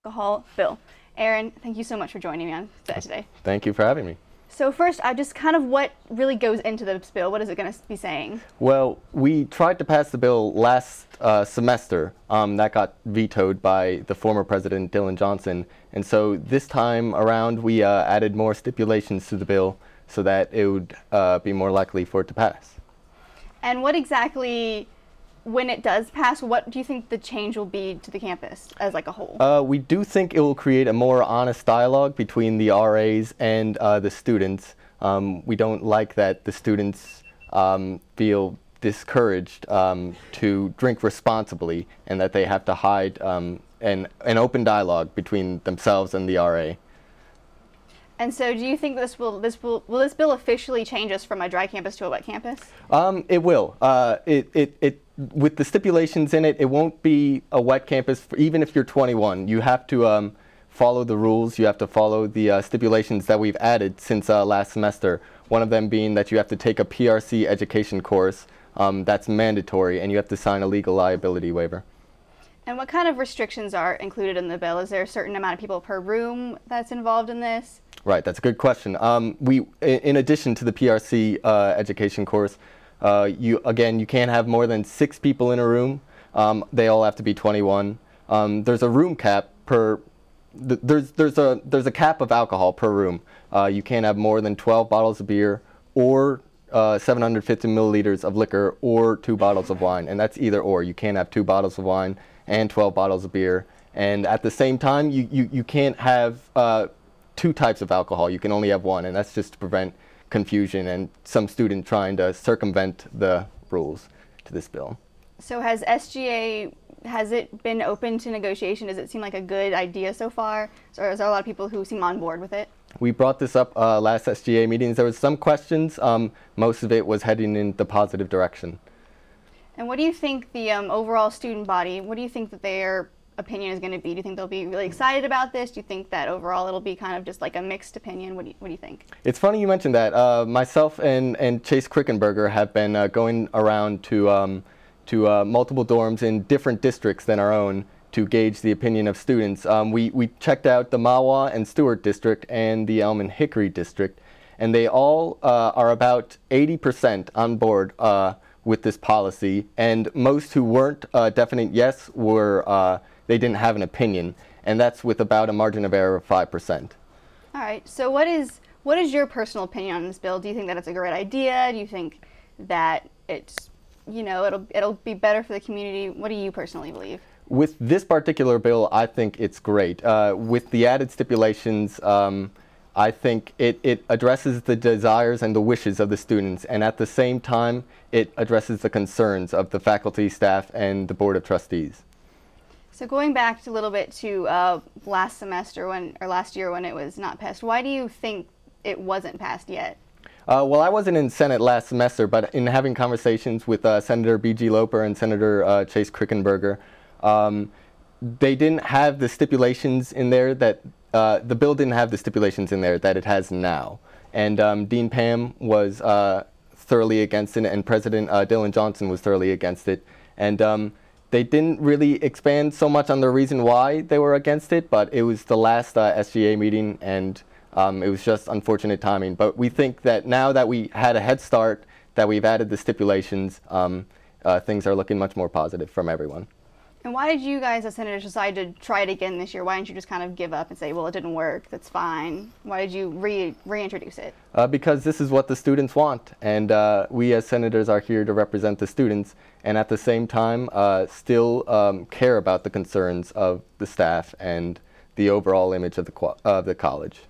alcohol bill. Aaron, thank you so much for joining me on set today. Thank you for having me. So first, what really goes into this bill? What is it going to be saying? Well, we tried to pass the bill last semester. That got vetoed by the former president, Dylan Johnson. And so this time around, we added more stipulations to the bill so that it would be more likely for it to pass. And what exactly, when it does pass, what do you think the change will be to the campus as like a whole? We do think it will create a more honest dialogue between the RAs and the students. We don't like that the students feel discouraged to drink responsibly and that they have to hide an open dialogue between themselves and the RA. And so, do you think will this bill officially change us from a dry campus to a wet campus? It will. With the stipulations in it, it won't be a wet campus even if you're 21. You have to follow the rules. You have to follow the stipulations that we've added since last semester. One of them being that you have to take a PRC education course. That's mandatory, and you have to sign a legal liability waiver. And what kind of restrictions are included in the bill? Is there a certain amount of people per room that's involved in this? Right, that's a good question. In addition to the PRC education course, you can't have more than 6 people in a room. They all have to be 21. There's a room cap per. There's a cap of alcohol per room. You can't have more than 12 bottles of beer or 750 milliliters of liquor or 2 bottles of wine, and that's either or. You can't have 2 bottles of wine and 12 bottles of beer. And at the same time, you can't have 2 types of alcohol. You can only have one, and that's just to prevent confusion and some student trying to circumvent the rules to this bill. So has it been open to negotiation? Does it seem like a good idea so far? Or is there a lot of people who seem on board with it? We brought this up last SGA meetings. There was some questions. Most of it was heading in the positive direction. And what do you think the overall student body, what do you think that their opinion is going to be? Do you think they'll be really excited about this? Do you think that overall it'll be kind of just like a mixed opinion? What do you think? It's funny you mentioned that. Myself and Chase Krickenberger have been going around to multiple dorms in different districts than our own to gauge the opinion of students. We checked out the Mahwah and Stewart district and the Elm and Hickory district, and they all are about 80% on board with this policy, and most who weren't definite yes were they didn't have an opinion, and that's with about a margin of error of 5%. All right. So what is your personal opinion on this bill? Do you think that it's a great idea? Do you think that it's, it'll be better for the community? What do you personally believe? With this particular bill, I think it's great. With the added stipulations, I think it addresses the desires and the wishes of the students, and at the same time, it addresses the concerns of the faculty, staff, and the Board of Trustees. So going back a little bit to last year when it was not passed, why do you think it wasn't passed yet? Well, I wasn't in Senate last semester, but in having conversations with Senator B.G. Loper and Senator Chase Krickenberger, they didn't have the stipulations in there that the bill didn't have the stipulations in there that it has now. And Dean Pam was thoroughly against it, and President Dylan Johnson was thoroughly against it. And they didn't really expand so much on the reason why they were against it, but it was the last SGA meeting, and it was just unfortunate timing. But we think that now that we had a head start, that we've added the stipulations, things are looking much more positive from everyone. And why did you guys as senators decide to try it again this year? Why didn't you just kind of give up and say, well, it didn't work, that's fine? Why did you reintroduce it? Because this is what the students want, and we as senators are here to represent the students, and at the same time still care about the concerns of the staff and the overall image of the college.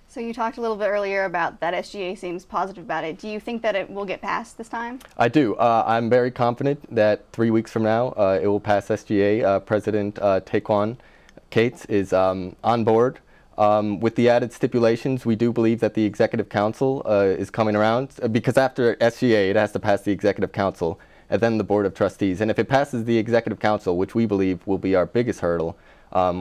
So you talked a little bit earlier about that SGA seems positive about it. Do you think that it will get passed this time? I do. I'm very confident that 3 weeks from now it will pass SGA. President Taekwon Cates is on board. With the added stipulations, we do believe that the Executive Council is coming around, because after SGA it has to pass the Executive Council and then the Board of Trustees. And if it passes the Executive Council, which we believe will be our biggest hurdle,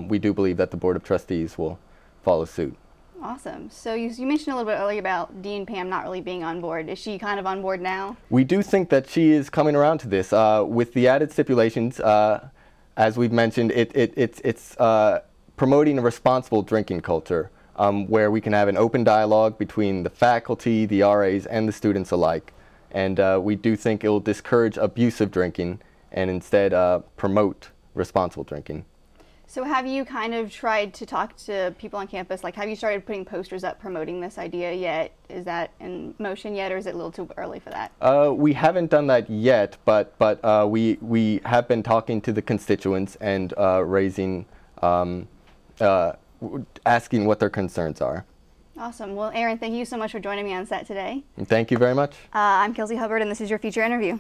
we do believe that the Board of Trustees will follow suit. Awesome. So you mentioned a little bit earlier about Dean Pam not really being on board. Is she kind of on board now? We do think that she is coming around to this. With the added stipulations, as we've mentioned, it's promoting a responsible drinking culture where we can have an open dialogue between the faculty, the RAs, and the students alike. And we do think it will discourage abusive drinking and instead promote responsible drinking. So have you kind of tried to talk to people on campus? Like, have you started putting posters up promoting this idea yet? Is that in motion yet, or is it a little too early for that? We haven't done that yet, but we have been talking to the constituents and raising, asking what their concerns are. Awesome. Well, Aaron, thank you so much for joining me on set today. And thank you very much. I'm Kelsey Hubbard, and this is your feature interview.